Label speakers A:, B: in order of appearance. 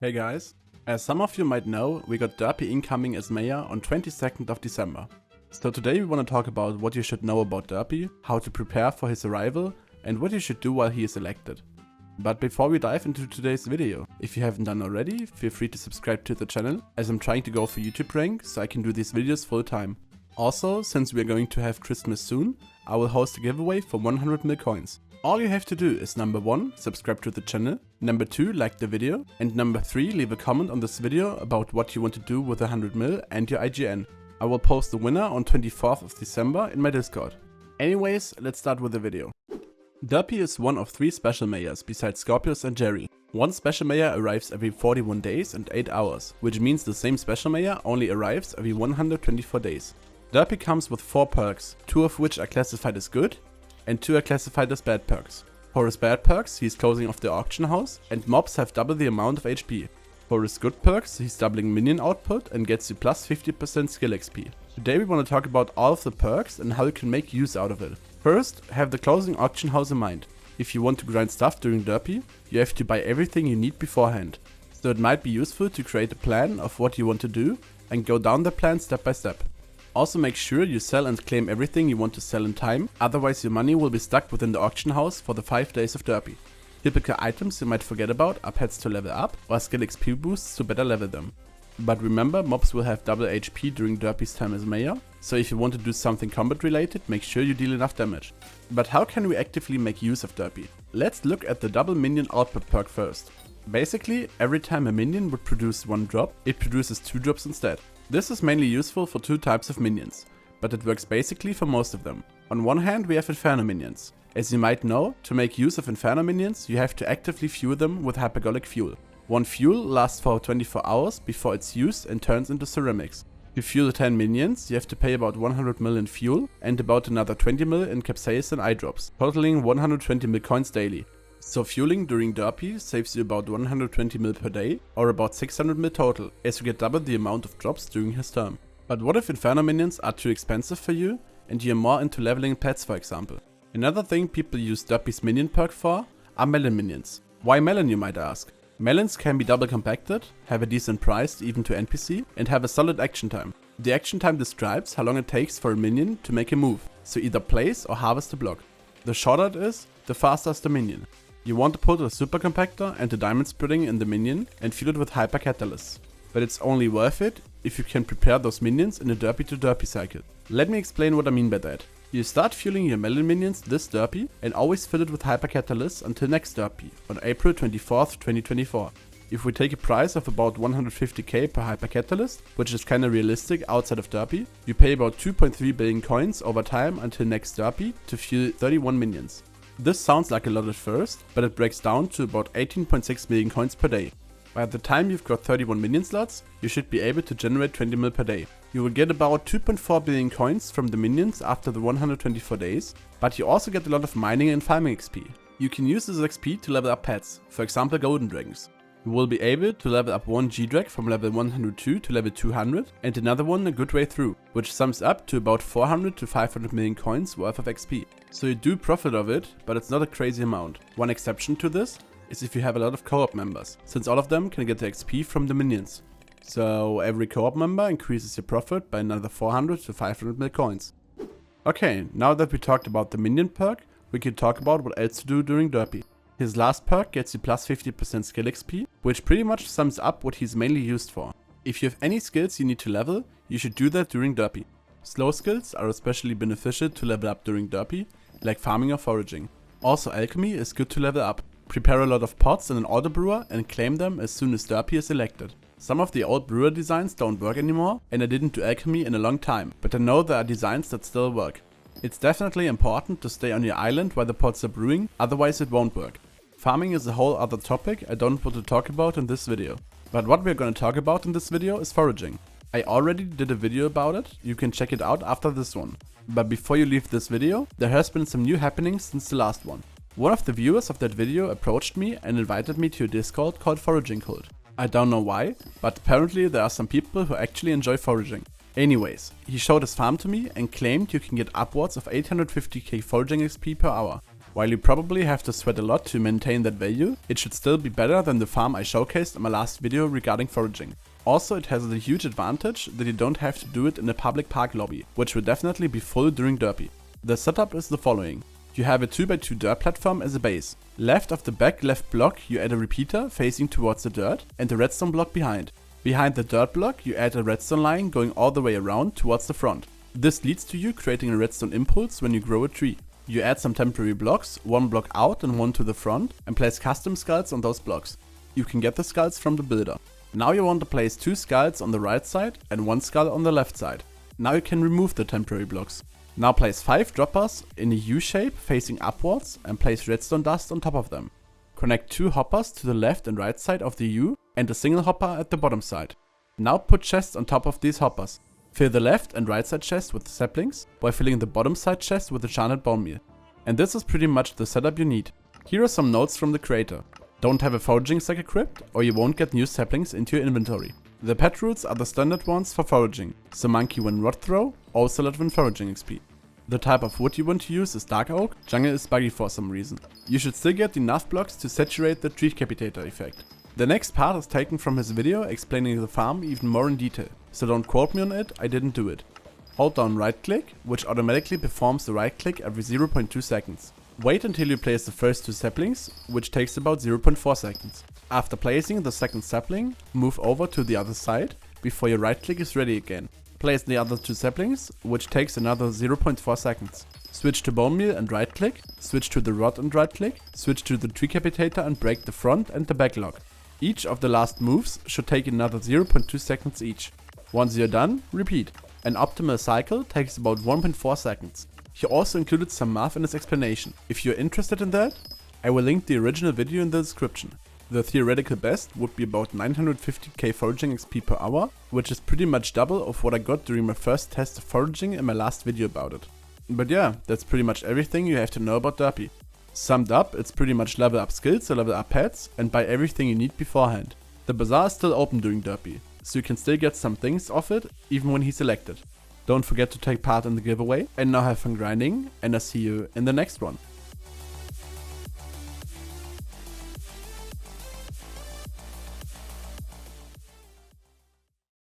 A: Hey guys, as some of you might know, we got Derpy incoming as mayor on 22nd of December. So today we want to talk about what you should know about Derpy, how to prepare for his arrival, and what you should do while he is elected. But before we dive into today's video, if you haven't done already, feel free to subscribe to the channel, as I'm trying to go for YouTube rank so I can do these videos full time. Also, since we are going to have Christmas soon, I will host a giveaway for 100 mil coins. All you have to do is number 1, subscribe to the channel, number 2, like the video, and number 3, leave a comment on this video about what you want to do with 100 mil and your IGN. I will post the winner on 24th of December in my Discord. Anyways, let's start with the video. Derpy is one of 3 special mayors besides Scorpius and Jerry. One special mayor arrives every 41 days and 8 hours, which means the same special mayor only arrives every 124 days. Derpy comes with 4 perks, 2 of which are classified as good, and 2 are classified as bad perks. For his bad perks, he's closing off the auction house, and mobs have double the amount of HP. For his good perks, he's doubling minion output and gets you plus 50% skill XP. Today we want to talk about all of the perks and how you can make use out of it. First, have the closing auction house in mind. If you want to grind stuff during Derpy, you have to buy everything you need beforehand. So it might be useful to create a plan of what you want to do and go down the plan step by step. Also make sure you sell and claim everything you want to sell in time, otherwise your money will be stuck within the auction house for the 5 days of Derpy. Typical items you might forget about are pets to level up or skill XP boosts to better level them. But remember, mobs will have double HP during Derpy's time as mayor, so if you want to do something combat related, make sure you deal enough damage. But how can we actively make use of Derpy? Let's look at the double minion output perk first. Basically, every time a minion would produce 1 drop, it produces 2 drops instead. This is mainly useful for 2 types of minions, but it works basically for most of them. On one hand, we have Inferno minions. As you might know, to make use of Inferno minions, you have to actively fuel them with hypergolic fuel. One fuel lasts for 24 hours before it's used and turns into ceramics. To fuel 10 minions, you have to pay about 100 mil in fuel and about another 20 mil in capsaicin eye drops, totaling 120 mil coins daily. So fueling during Derpy saves you about 120 mil per day, or about 600 mil total, as you get double the amount of drops during his term. But what if Inferno minions are too expensive for you, and you're more into leveling pets for example? Another thing people use Derpy's minion perk for are melon minions. Why melon, you might ask? Melons can be double compacted, have a decent price even to NPC, and have a solid action time. The action time describes how long it takes for a minion to make a move, so either place or harvest a block. The shorter it is, the faster is the minion. You want to put a super compactor and a diamond spreading in the minion and fuel it with hyper catalysts. But it's only worth it if you can prepare those minions in a Derpy to Derpy cycle. Let me explain what I mean by that. You start fueling your melon minions this Derpy and always fill it with hyper catalysts until next Derpy on April 24th, 2024. If we take a price of about 150k per hyper catalyst, which is kinda realistic outside of Derpy, you pay about 2.3 billion coins over time until next Derpy to fuel 31 minions. This sounds like a lot at first, but it breaks down to about 18.6 million coins per day. By the time you've got 31 minion slots, you should be able to generate 20 mil per day. You will get about 2.4 billion coins from the minions after the 124 days, but you also get a lot of mining and farming XP. You can use this XP to level up pets, for example golden dragons. You will be able to level up one G-Drag from level 102 to level 200 and another one a good way through, which sums up to about 400 to 500 million coins worth of XP. So you do profit of it, but it's not a crazy amount. One exception to this is if you have a lot of co-op members, since all of them can get the XP from the minions. So every co-op member increases your profit by another 400 to 500 mil coins. Okay, now that we talked about the minion perk, we can talk about what else to do during Derpy. His last perk gets you plus 50% skill XP, which pretty much sums up what he's mainly used for. If you have any skills you need to level, you should do that during Derpy. Slow skills are especially beneficial to level up during Derpy, like farming or foraging. Also alchemy is good to level up. Prepare a lot of pots in an auto brewer and claim them as soon as Derpy is elected. Some of the old brewer designs don't work anymore, and I didn't do alchemy in a long time, but I know there are designs that still work. It's definitely important to stay on your island while the pots are brewing, otherwise it won't work. Farming is a whole other topic I don't want to talk about in this video. But what we're going to talk about in this video is foraging. I already did a video about it, you can check it out after this one. But before you leave this video, there has been some new happenings since the last one. One of the viewers of that video approached me and invited me to a Discord called Foraging Cult. I don't know why, but apparently there are some people who actually enjoy foraging. Anyways, he showed his farm to me and claimed you can get upwards of 850k foraging XP per hour. While you probably have to sweat a lot to maintain that value, it should still be better than the farm I showcased in my last video regarding foraging. Also, it has the huge advantage that you don't have to do it in a public park lobby, which will definitely be full during Derpy. The setup is the following. You have a 2x2 dirt platform as a base. Left of the back left block you add a repeater facing towards the dirt and a redstone block behind. Behind the dirt block you add a redstone line going all the way around towards the front. This leads to you creating a redstone impulse when you grow a tree. You add some temporary blocks, one block out and one to the front, and place custom skulls on those blocks. You can get the skulls from the builder. Now you want to place 2 skulls on the right side and 1 skull on the left side. Now you can remove the temporary blocks. Now place 5 droppers in a U shape facing upwards and place redstone dust on top of them. Connect 2 hoppers to the left and right side of the U and a single hopper at the bottom side. Now put chests on top of these hoppers. Fill the left and right side chest with saplings while filling the bottom side chest with enchanted bone meal. And this is pretty much the setup you need. Here are some notes from the creator. Don't have a foraging stack equipped or you won't get new saplings into your inventory. The pet roots are the standard ones for foraging, so monkey win rod throw, also let win foraging XP. The type of wood you want to use is dark oak, jungle is buggy for some reason. You should still get enough blocks to saturate the tree capitator effect. The next part is taken from his video explaining the farm even more in detail, so don't quote me on it, I didn't do it. Hold down right click, which automatically performs the right click every 0.2 seconds. Wait until you place the first 2 saplings, which takes about 0.4 seconds. After placing the second sapling, move over to the other side before your right click is ready again. Place the other 2 saplings, which takes another 0.4 seconds. Switch to bone meal and right click, switch to the rod and right click, switch to the tree capitator and break the front and the back lock. Each of the last moves should take another 0.2 seconds each. Once you're done, repeat. An optimal cycle takes about 1.4 seconds. He also included some math in his explanation. If you're interested in that, I will link the original video in the description. The theoretical best would be about 950k foraging XP per hour, which is pretty much double of what I got during my first test of foraging in my last video about it. But yeah, that's pretty much everything you have to know about Derpy. Summed up, it's pretty much level up skills or level up pets and buy everything you need beforehand. The bazaar is still open during Derpy, so you can still get some things off it even when he's elected. Don't forget to take part in the giveaway and now have fun grinding, and I'll see you in the next one.